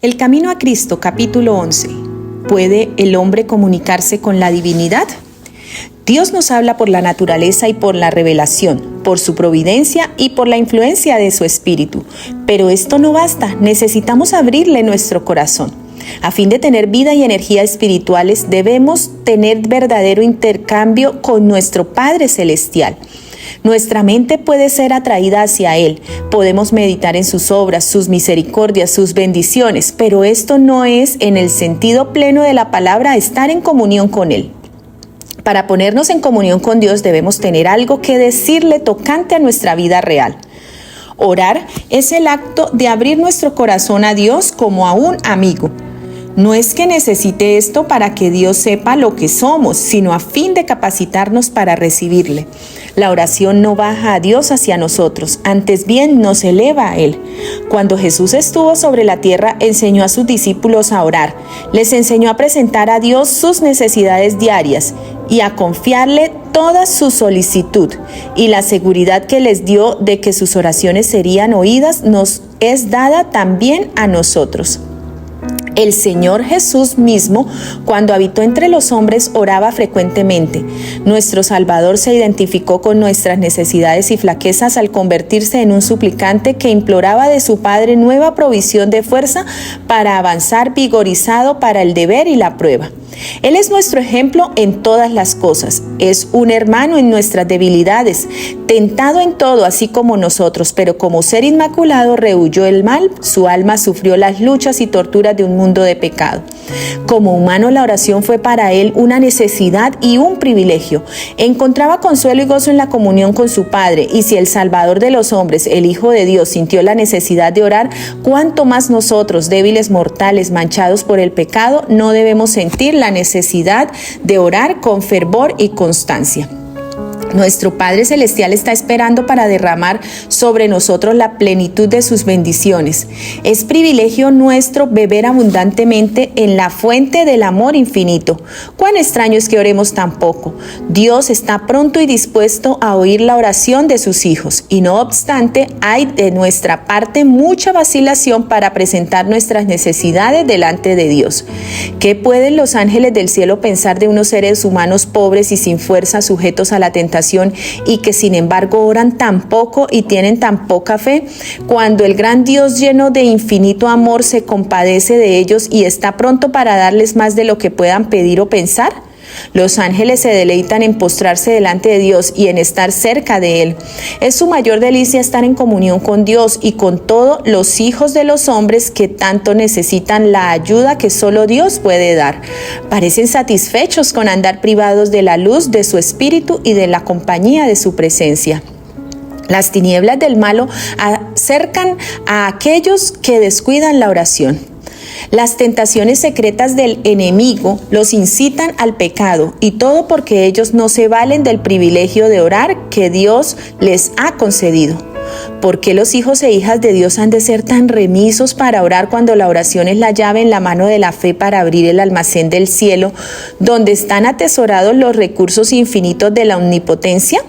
El Camino a Cristo, capítulo 11. ¿Puede el hombre comunicarse con la divinidad? Dios nos habla por la naturaleza y por la revelación, por su providencia y por la influencia de su espíritu. Pero esto no basta, necesitamos abrirle nuestro corazón. A fin de tener vida y energía espirituales, debemos tener verdadero intercambio con nuestro Padre Celestial. Nuestra mente puede ser atraída hacia Él, podemos meditar en sus obras, sus misericordias, sus bendiciones, pero esto no es, en el sentido pleno de la palabra, estar en comunión con Él. Para ponernos en comunión con Dios debemos tener algo que decirle tocante a nuestra vida real. Orar es el acto de abrir nuestro corazón a Dios como a un amigo. No es que necesite esto para que Dios sepa lo que somos, sino a fin de capacitarnos para recibirle. La oración no baja a Dios hacia nosotros, antes bien nos eleva a Él. Cuando Jesús estuvo sobre la tierra, enseñó a sus discípulos a orar. Les enseñó a presentar a Dios sus necesidades diarias y a confiarle toda su solicitud. Y la seguridad que les dio de que sus oraciones serían oídas nos es dada también a nosotros. El Señor Jesús mismo, cuando habitó entre los hombres, oraba frecuentemente. Nuestro Salvador se identificó con nuestras necesidades y flaquezas al convertirse en un suplicante que imploraba de su Padre nueva provisión de fuerza para avanzar vigorizado para el deber y la prueba. Él es nuestro ejemplo en todas las cosas. Es un hermano en nuestras debilidades, tentado en todo así como nosotros, pero como ser inmaculado rehuyó el mal, su alma sufrió las luchas y torturas de un mundo de pecado. Como humano, la oración fue para él una necesidad y un privilegio. Encontraba consuelo y gozo en la comunión con su Padre, y si el Salvador de los hombres, el Hijo de Dios, sintió la necesidad de orar, cuánto más nosotros, débiles mortales, manchados por el pecado, no debemos sentir la necesidad de orar con fervor y constancia. Nuestro Padre Celestial está esperando para derramar sobre nosotros la plenitud de sus bendiciones. Es privilegio nuestro beber abundantemente en la fuente del amor infinito. Cuán extraño es que oremos tan poco. Dios está pronto y dispuesto a oír la oración de sus hijos, y no obstante, hay de nuestra parte mucha vacilación para presentar nuestras necesidades delante de Dios. ¿Qué pueden los ángeles del cielo pensar de unos seres humanos pobres y sin fuerza, sujetos a la tentación, y que sin embargo oran tan poco y tienen tan poca fe? Cuando el gran Dios lleno de infinito amor se compadece de ellos y está pronto para darles más de lo que puedan pedir o pensar. Los ángeles se deleitan en postrarse delante de Dios y en estar cerca de Él. Es su mayor delicia estar en comunión con Dios y con todos los hijos de los hombres que tanto necesitan la ayuda que solo Dios puede dar. Parecen satisfechos con andar privados de la luz de su espíritu y de la compañía de su presencia. Las tinieblas del malo acercan a aquellos que descuidan la oración. Las tentaciones secretas del enemigo los incitan al pecado, y todo porque ellos no se valen del privilegio de orar que Dios les ha concedido. ¿Por qué los hijos e hijas de Dios han de ser tan remisos para orar cuando la oración es la llave en la mano de la fe para abrir el almacén del cielo, donde están atesorados los recursos infinitos de la omnipotencia?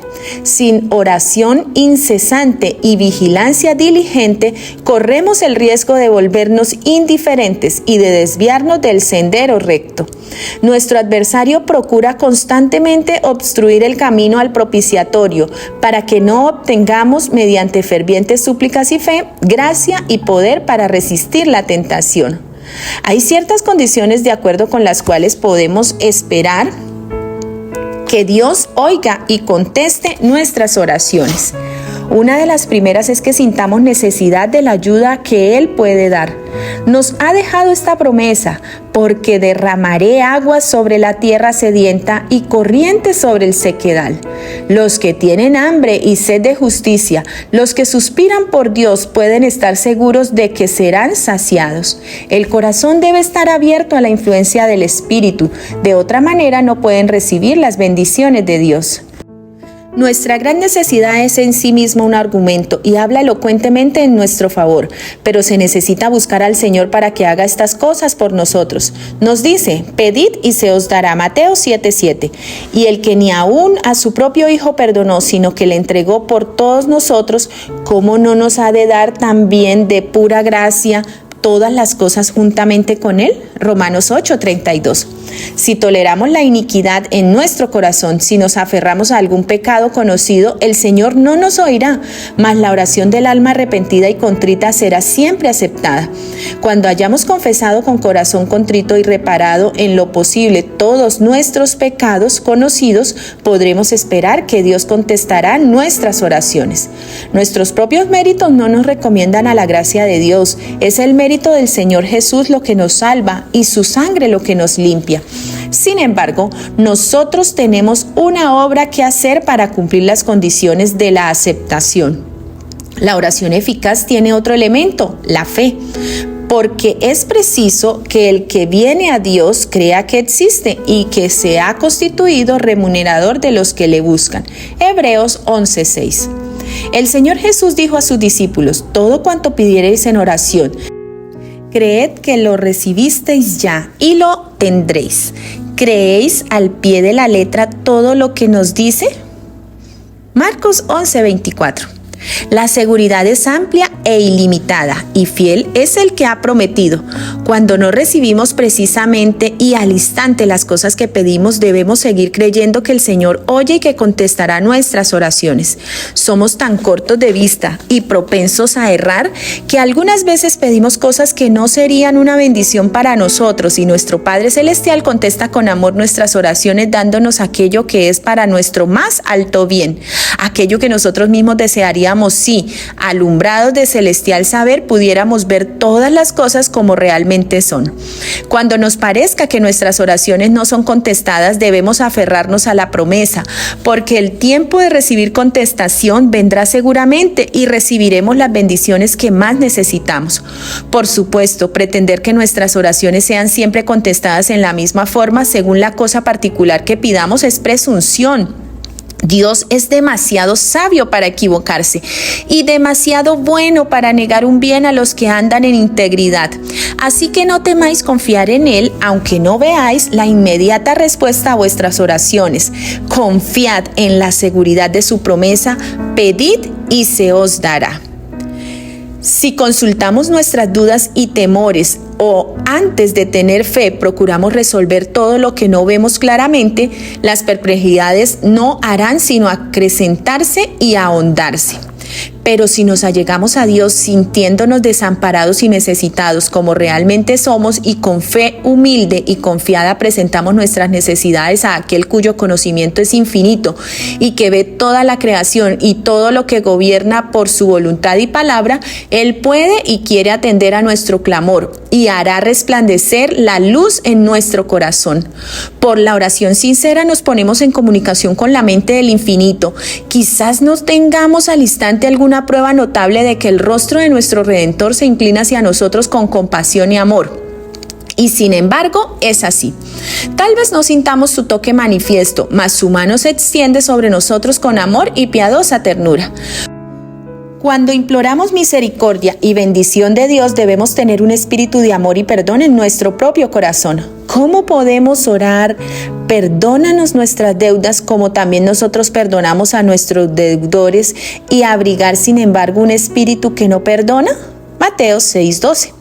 Sin oración incesante y vigilancia diligente, corremos el riesgo de volvernos indiferentes y de desviarnos del sendero recto. Nuestro adversario procura constantemente obstruir el camino al propiciatorio para que no obtengamos, mediante fervientes súplicas y fe, gracia y poder para resistir la tentación. Hay ciertas condiciones de acuerdo con las cuales podemos esperar que Dios oiga y conteste nuestras oraciones. Una de las primeras es que sintamos necesidad de la ayuda que Él puede dar. Nos ha dejado esta promesa: porque derramaré aguas sobre la tierra sedienta y corrientes sobre el sequedal. Los que tienen hambre y sed de justicia, los que suspiran por Dios, pueden estar seguros de que serán saciados. El corazón debe estar abierto a la influencia del Espíritu, de otra manera no pueden recibir las bendiciones de Dios. Nuestra gran necesidad es en sí misma un argumento y habla elocuentemente en nuestro favor, pero se necesita buscar al Señor para que haga estas cosas por nosotros. Nos dice: pedid y se os dará, Mateo 7:7. Y el que ni aún a su propio Hijo perdonó, sino que le entregó por todos nosotros, ¿cómo no nos ha de dar también de pura gracia todas las cosas juntamente con Él. Romanos 8:32. Si toleramos la iniquidad en nuestro corazón, si nos aferramos a algún pecado conocido, el Señor no nos oirá, mas la oración del alma arrepentida y contrita será siempre aceptada. Cuando hayamos confesado con corazón contrito y reparado en lo posible todos nuestros pecados conocidos, podremos esperar que Dios contestará nuestras oraciones. Nuestros propios méritos no nos recomiendan a la gracia de Dios. Es el mérito del Señor Jesús lo que nos salva y su sangre lo que nos limpia. Sin embargo, nosotros tenemos una obra que hacer para cumplir las condiciones de la aceptación. La oración eficaz tiene otro elemento, la fe, porque es preciso que el que viene a Dios crea que existe y que se ha constituido remunerador de los que le buscan. Hebreos 11:6. El Señor Jesús dijo a sus discípulos: todo cuanto pidiereis en oración, creed que lo recibisteis ya y lo tendréis. ¿Creéis al pie de la letra todo lo que nos dice? Marcos 11:24. La seguridad es amplia e ilimitada, y fiel es el que ha prometido. Cuando no recibimos precisamente y al instante las cosas que pedimos, debemos seguir creyendo que el Señor oye y que contestará nuestras oraciones. Somos tan cortos de vista y propensos a errar que algunas veces pedimos cosas que no serían una bendición para nosotros, y nuestro Padre Celestial contesta con amor nuestras oraciones, dándonos aquello que es para nuestro más alto bien, aquello que nosotros mismos desearíamos si, alumbrados de celestial saber, pudiéramos ver todas las cosas como realmente son. Cuando nos parezca que nuestras oraciones no son contestadas, debemos aferrarnos a la promesa, porque el tiempo de recibir contestación vendrá seguramente y recibiremos las bendiciones que más necesitamos. Por supuesto, pretender que nuestras oraciones sean siempre contestadas en la misma forma según la cosa particular que pidamos es presunción. Dios es demasiado sabio para equivocarse y demasiado bueno para negar un bien a los que andan en integridad. Así que no temáis confiar en Él, aunque no veáis la inmediata respuesta a vuestras oraciones. Confiad en la seguridad de su promesa, pedid y se os dará. Si consultamos nuestras dudas y temores o antes de tener fe procuramos resolver todo lo que no vemos claramente, las perplejidades no harán sino acrecentarse y ahondarse. Pero si nos allegamos a Dios sintiéndonos desamparados y necesitados como realmente somos, y con fe humilde y confiada presentamos nuestras necesidades a aquel cuyo conocimiento es infinito y que ve toda la creación y todo lo que gobierna por su voluntad y palabra, Él puede y quiere atender a nuestro clamor y hará resplandecer la luz en nuestro corazón. Por la oración sincera nos ponemos en comunicación con la mente del infinito. Quizás no tengamos al instante alguna prueba notable de que el rostro de nuestro Redentor se inclina hacia nosotros con compasión y amor. Y sin embargo, es así. Tal vez no sintamos su toque manifiesto, mas su mano se extiende sobre nosotros con amor y piadosa ternura. Cuando imploramos misericordia y bendición de Dios, debemos tener un espíritu de amor y perdón en nuestro propio corazón. ¿Cómo podemos orar? Perdónanos nuestras deudas como también nosotros perdonamos a nuestros deudores, y abrigar sin embargo un espíritu que no perdona. Mateo 6:12.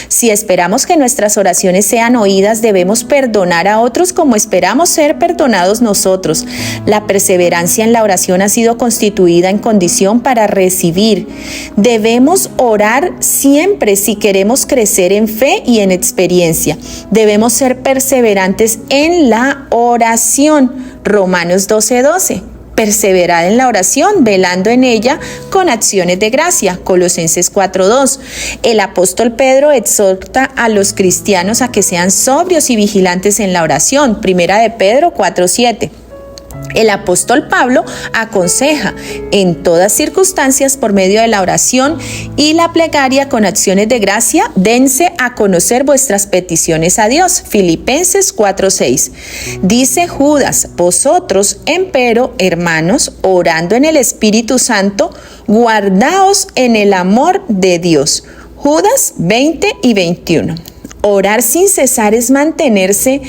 Si esperamos que nuestras oraciones sean oídas, debemos perdonar a otros como esperamos ser perdonados nosotros. La perseverancia en la oración ha sido constituida en condición para recibir. Debemos orar siempre si queremos crecer en fe y en experiencia. Debemos ser perseverantes en la oración. Romanos 12:12. Perseverad en la oración, velando en ella con acciones de gracia. Colosenses 4:2. El apóstol Pedro exhorta a los cristianos a que sean sobrios y vigilantes en la oración. Primera de Pedro 4:7. El apóstol Pablo aconseja en todas circunstancias por medio de la oración y la plegaria con acciones de gracia, dense a conocer vuestras peticiones a Dios. Filipenses 4:6. Dice Judas: vosotros, empero, hermanos, orando en el Espíritu Santo, guardaos en el amor de Dios. Judas 20 y 21. Orar sin cesar es mantenerse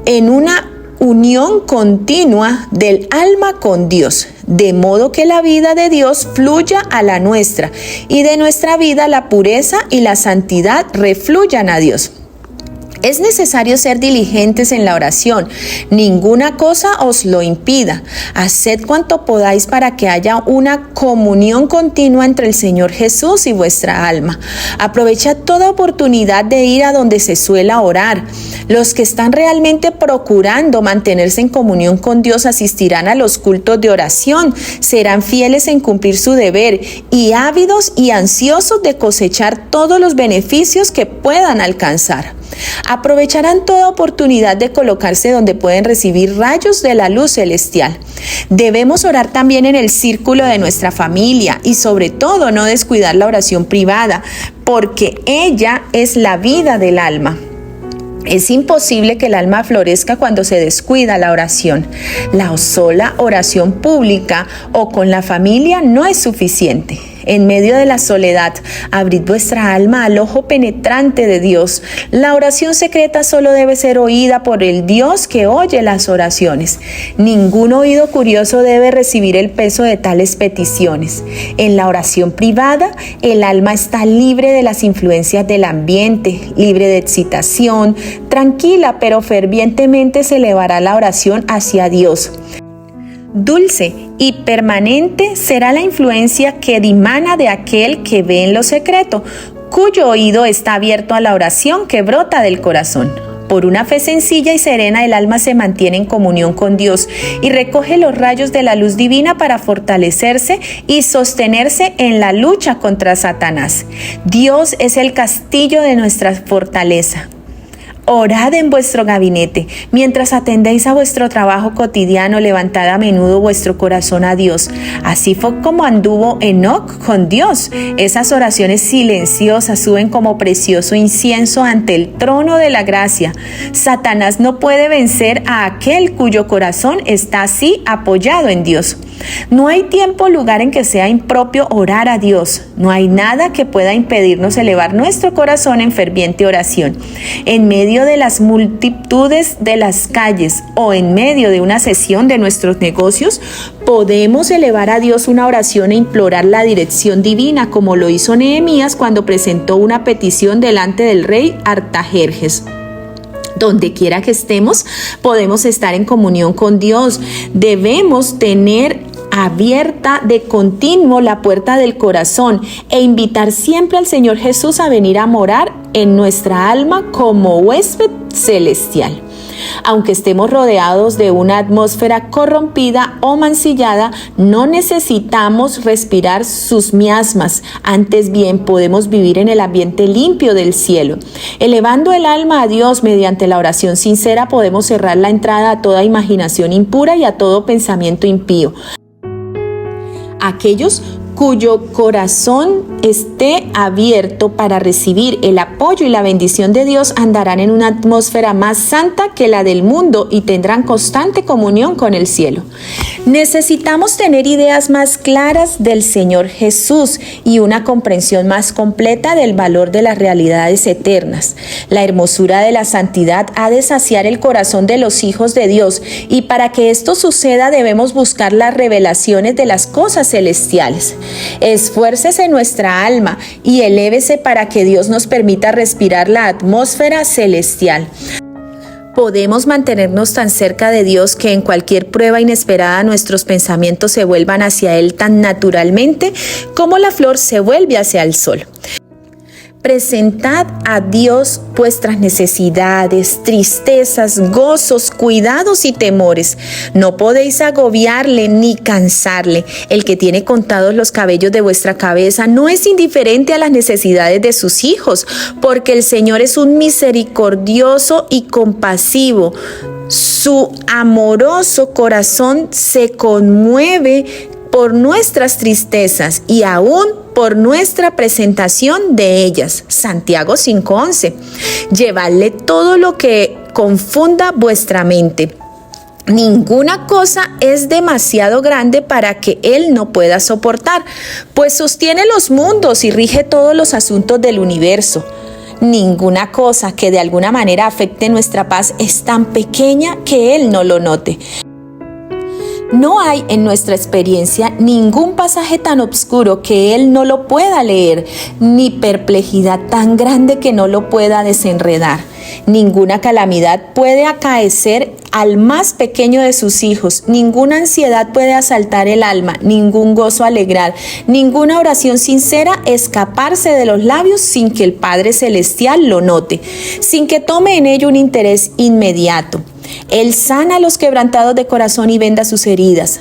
en una unión continua del alma con Dios. de modo que la vida de Dios fluya a la nuestra y de nuestra vida la pureza y la santidad refluyan a Dios. Es necesario ser diligentes en la oración. Ninguna cosa os lo impida. Haced cuanto podáis para que haya una comunión continua entre el Señor Jesús y vuestra alma. Aprovechad toda oportunidad de ir a donde se suela orar. Los que están realmente procurando mantenerse en comunión con Dios asistirán a los cultos de oración, serán fieles en cumplir su deber y ávidos y ansiosos de cosechar todos los beneficios que puedan alcanzar. Aprovecharán toda oportunidad de colocarse donde pueden recibir rayos de la luz celestial. Debemos orar también en el círculo de nuestra familia y sobre todo no descuidar la oración privada, porque ella es la vida del alma. Es imposible que el alma florezca cuando se descuida la oración. La sola oración pública o con la familia no es suficiente. En medio de la soledad, abrid vuestra alma al ojo penetrante de Dios. La oración secreta solo debe ser oída por el Dios que oye las oraciones. Ningún oído curioso debe recibir el peso de tales peticiones. En la oración privada, el alma está libre de las influencias del ambiente, libre de excitación, tranquila pero fervientemente se elevará la oración hacia Dios. Dulce y permanente será la influencia que dimana de aquel que ve en lo secreto, cuyo oído está abierto a la oración que brota del corazón. Por una fe sencilla y serena el alma se mantiene en comunión con Dios y recoge los rayos de la luz divina para fortalecerse y sostenerse en la lucha contra Satanás. Dios es el castillo de nuestra fortaleza. Orad en vuestro gabinete. Mientras atendéis a vuestro trabajo cotidiano, levantad a menudo vuestro corazón a Dios. Así fue como anduvo Enoc con Dios. Esas oraciones silenciosas suben como precioso incienso ante el trono de la gracia. Satanás no puede vencer a aquel cuyo corazón está así apoyado en Dios. No hay tiempo o lugar en que sea impropio orar a Dios. No hay nada que pueda impedirnos elevar nuestro corazón en ferviente oración. En medio de las multitudes de las calles o en medio de una sesión de nuestros negocios, podemos elevar a Dios una oración e implorar la dirección divina, como lo hizo Nehemías cuando presentó una petición delante del rey Artajerjes. Donde quiera que estemos, podemos estar en comunión con Dios. Debemos tener abierta de continuo la puerta del corazón e invitar siempre al Señor Jesús a venir a morar en nuestra alma como huésped celestial. Aunque estemos rodeados de una atmósfera corrompida o mancillada, no necesitamos respirar sus miasmas. Antes bien, podemos vivir en el ambiente limpio del cielo. Elevando el alma a Dios mediante la oración sincera, podemos cerrar la entrada a toda imaginación impura y a todo pensamiento impío. Aquellos cuyo corazón esté abierto para recibir el apoyo y la bendición de Dios andarán en una atmósfera más santa que la del mundo y tendrán constante comunión con el cielo. Necesitamos tener ideas más claras del Señor Jesús y una comprensión más completa del valor de las realidades eternas. La hermosura de la santidad ha de saciar el corazón de los hijos de Dios y para que esto suceda debemos buscar las revelaciones de las cosas celestiales. Esfuércese nuestra alma y elévese para que Dios nos permita respirar la atmósfera celestial. Podemos mantenernos tan cerca de Dios que en cualquier prueba inesperada nuestros pensamientos se vuelvan hacia Él tan naturalmente como la flor se vuelve hacia el sol. Presentad a Dios vuestras necesidades, tristezas, gozos, cuidados y temores. No podéis agobiarle ni cansarle. El que tiene contados los cabellos de vuestra cabeza no es indiferente a las necesidades de sus hijos, porque el Señor es un misericordioso y compasivo. Su amoroso corazón se conmueve por nuestras tristezas y aún por nuestra presentación de ellas. Santiago 5:11. Llevadle todo lo que confunda vuestra mente. Ninguna cosa es demasiado grande para que Él no pueda soportar, pues sostiene los mundos y rige todos los asuntos del universo. Ninguna cosa que de alguna manera afecte nuestra paz es tan pequeña que Él no lo note. No hay en nuestra experiencia ningún pasaje tan oscuro que Él no lo pueda leer, ni perplejidad tan grande que no lo pueda desenredar. Ninguna calamidad puede acaecer al más pequeño de sus hijos, ninguna ansiedad puede asaltar el alma, ningún gozo alegrar, ninguna oración sincera escaparse de los labios sin que el Padre Celestial lo note, sin que tome en ello un interés inmediato. Él sana a los quebrantados de corazón y venda sus heridas.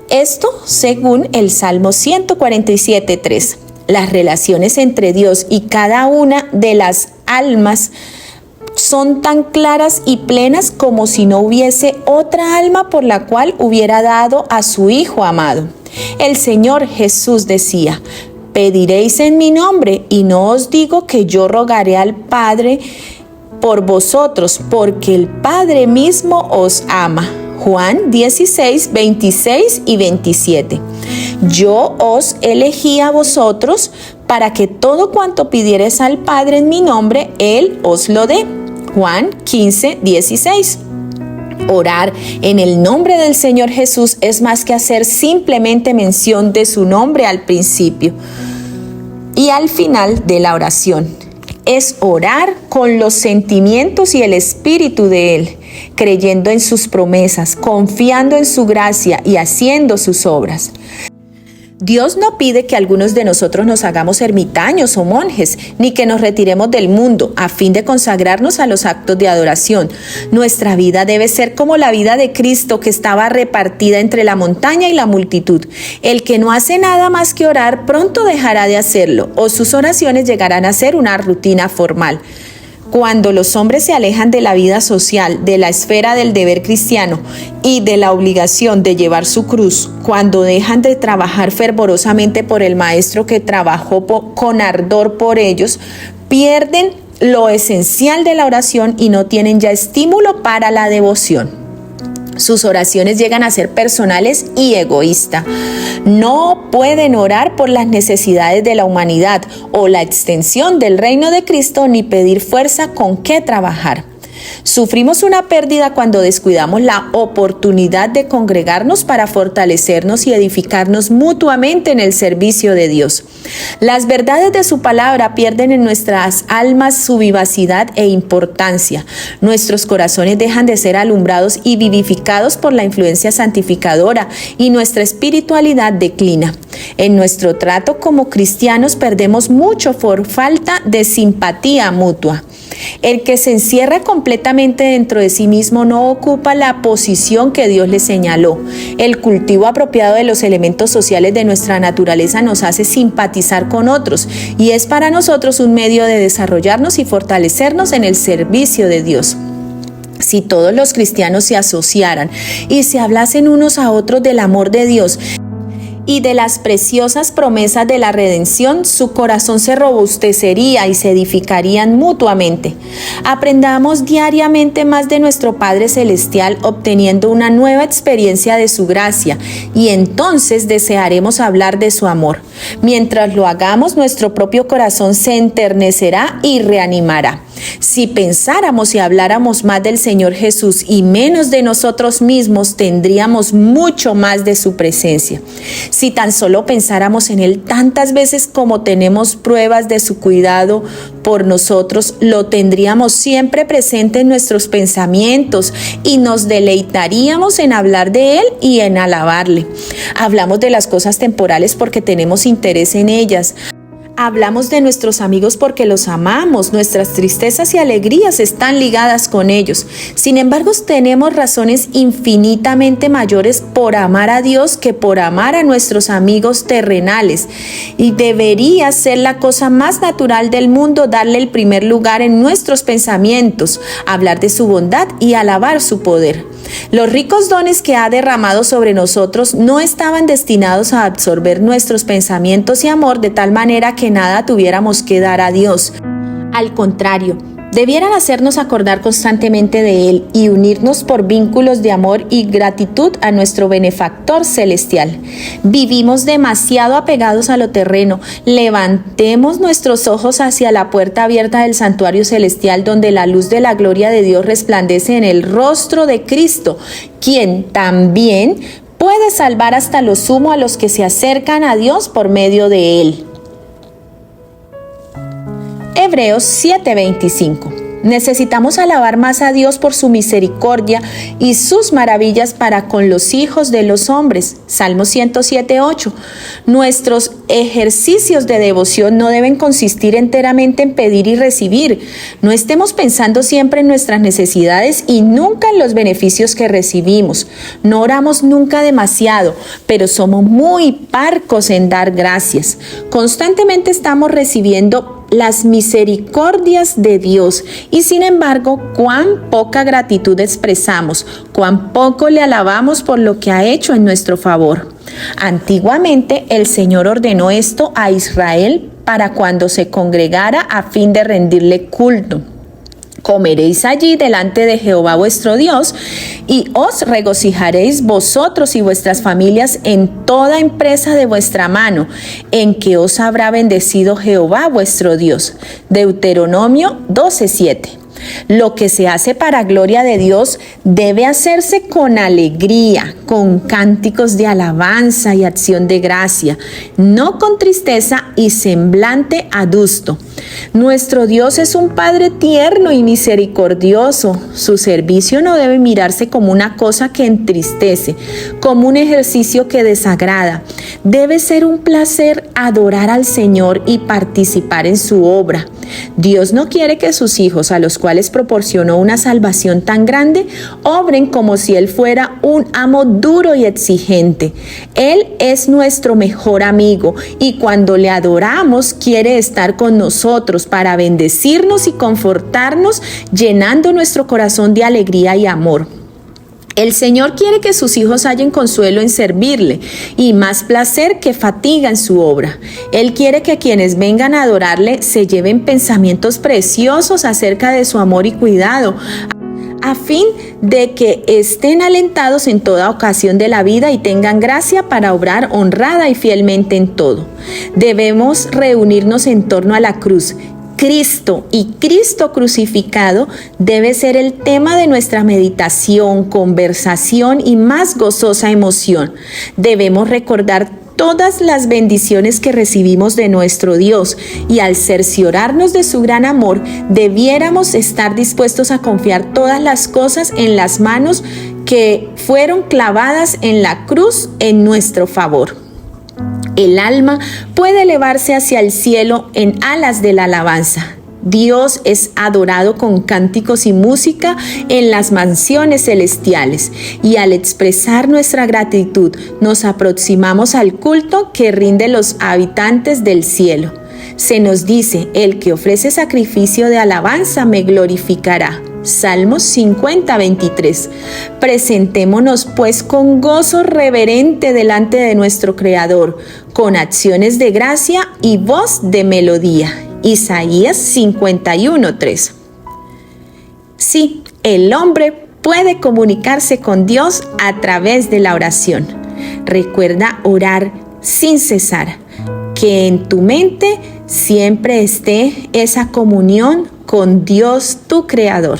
Esto según el Salmo 147:3. Las relaciones entre Dios y cada una de las almas son tan claras y plenas como si no hubiese otra alma por la cual hubiera dado a su Hijo amado. El Señor Jesús decía: pediréis en mi nombre, y no os digo que yo rogaré al Padre por vosotros, porque el Padre mismo os ama. Juan 16, 26 y 27. Yo os elegí a vosotros para que todo cuanto pidiereis al Padre en mi nombre, Él os lo dé. Juan 15, 16. Orar en el nombre del Señor Jesús es más que hacer simplemente mención de su nombre al principio y al final de la oración. Es orar con los sentimientos y el espíritu de Él, creyendo en sus promesas, confiando en su gracia y haciendo sus obras. Dios no pide que algunos de nosotros nos hagamos ermitaños o monjes, ni que nos retiremos del mundo a fin de consagrarnos a los actos de adoración. Nuestra vida debe ser como la vida de Cristo, que estaba repartida entre la montaña y la multitud. El que no hace nada más que orar, pronto dejará de hacerlo, o sus oraciones llegarán a ser una rutina formal. Cuando los hombres se alejan de la vida social, de la esfera del deber cristiano y de la obligación de llevar su cruz, cuando dejan de trabajar fervorosamente por el Maestro que trabajó con ardor por ellos, pierden lo esencial de la oración y no tienen ya estímulo para la devoción. Sus oraciones llegan a ser personales y egoístas. No pueden orar por las necesidades de la humanidad o la extensión del reino de Cristo, ni pedir fuerza con qué trabajar. Sufrimos una pérdida cuando descuidamos la oportunidad de congregarnos para fortalecernos y edificarnos mutuamente en el servicio de Dios. Las verdades de su palabra pierden en nuestras almas su vivacidad e importancia. Nuestros corazones dejan de ser alumbrados y vivificados por la influencia santificadora y nuestra espiritualidad declina. En nuestro trato como cristianos perdemos mucho por falta de simpatía mutua. El que se encierra completamente dentro de sí mismo no ocupa la posición que Dios le señaló. El cultivo apropiado de los elementos sociales de nuestra naturaleza nos hace simpatizar con otros y es para nosotros un medio de desarrollarnos y fortalecernos en el servicio de Dios. Si todos los cristianos se asociaran y se hablasen unos a otros del amor de Dios y de las preciosas promesas de la redención, su corazón se robustecería y se edificarían mutuamente. Aprendamos diariamente más de nuestro Padre Celestial, obteniendo una nueva experiencia de su gracia, y entonces desearemos hablar de su amor. Mientras lo hagamos, nuestro propio corazón se enternecerá y reanimará. Si pensáramos y habláramos más del Señor Jesús y menos de nosotros mismos, tendríamos mucho más de su presencia. Si tan solo pensáramos en Él tantas veces como tenemos pruebas de su cuidado por nosotros, lo tendríamos siempre presente en nuestros pensamientos y nos deleitaríamos en hablar de Él y en alabarle. Hablamos de las cosas temporales porque tenemos interés en ellas. Hablamos de nuestros amigos porque los amamos, nuestras tristezas y alegrías están ligadas con ellos. Sin embargo, tenemos razones infinitamente mayores por amar a Dios que por amar a nuestros amigos terrenales. Y debería ser la cosa más natural del mundo darle el primer lugar en nuestros pensamientos, hablar de su bondad y alabar su poder. Los ricos dones que ha derramado sobre nosotros no estaban destinados a absorber nuestros pensamientos y amor de tal manera que nada tuviéramos que dar a Dios. Al contrario, debieran hacernos acordar constantemente de Él y unirnos por vínculos de amor y gratitud a nuestro benefactor celestial. Vivimos demasiado apegados a lo terreno. Levantemos nuestros ojos hacia la puerta abierta del santuario celestial, donde la luz de la gloria de Dios resplandece en el rostro de Cristo, quien también puede salvar hasta lo sumo a los que se acercan a Dios por medio de Él. Hebreos 7:25. Necesitamos alabar más a Dios por su misericordia y sus maravillas para con los hijos de los hombres. Salmo 107:8. Nuestros ejercicios de devoción no deben consistir enteramente en pedir y recibir. No estemos pensando siempre en nuestras necesidades y nunca en los beneficios que recibimos. No oramos nunca demasiado, pero somos muy parcos en dar gracias. Constantemente estamos recibiendo las misericordias de Dios y sin embargo, cuán poca gratitud expresamos, cuán poco le alabamos por lo que ha hecho en nuestro favor. Antiguamente, el Señor ordenó esto a Israel para cuando se congregara a fin de rendirle culto. Comeréis allí delante de Jehová vuestro Dios, y os regocijaréis vosotros y vuestras familias en toda empresa de vuestra mano, en que os habrá bendecido Jehová vuestro Dios. Deuteronomio 12:7. Lo que se hace para gloria de Dios debe hacerse con alegría, con cánticos de alabanza y acción de gracia, no con tristeza y semblante adusto. Nuestro Dios es un Padre tierno y misericordioso. Su servicio no debe mirarse como una cosa que entristece, como un ejercicio que desagrada. Debe ser un placer adorar al Señor y participar en su obra. Dios no quiere que sus hijos, a los cuales proporcionó una salvación tan grande, obren como si Él fuera un amo duro y exigente. Él es nuestro mejor amigo y cuando le adoramos quiere estar con nosotros para bendecirnos y confortarnos, llenando nuestro corazón de alegría y amor. El Señor quiere que sus hijos hallen consuelo en servirle y más placer que fatiga en su obra. Él quiere que quienes vengan a adorarle se lleven pensamientos preciosos acerca de su amor y cuidado, a fin de que estén alentados en toda ocasión de la vida y tengan gracia para obrar honrada y fielmente en todo. Debemos reunirnos en torno a la cruz. Cristo y Cristo crucificado debe ser el tema de nuestra meditación, conversación y más gozosa emoción. Debemos recordar todas las bendiciones que recibimos de nuestro Dios y al cerciorarnos de su gran amor, debiéramos estar dispuestos a confiar todas las cosas en las manos que fueron clavadas en la cruz en nuestro favor. El alma puede elevarse hacia el cielo en alas de la alabanza. Dios es adorado con cánticos y música en las mansiones celestiales, y al expresar nuestra gratitud nos aproximamos al culto que rinden los habitantes del cielo. Se nos dice: el que ofrece sacrificio de alabanza me glorificará. Salmos 50:23. Presentémonos pues con gozo reverente delante de nuestro Creador, con acciones de gracia y voz de melodía. Isaías 51:3. Sí, el hombre puede comunicarse con Dios a través de la oración. Recuerda orar sin cesar, que en tu mente siempre esté esa comunión con Dios, tu Creador.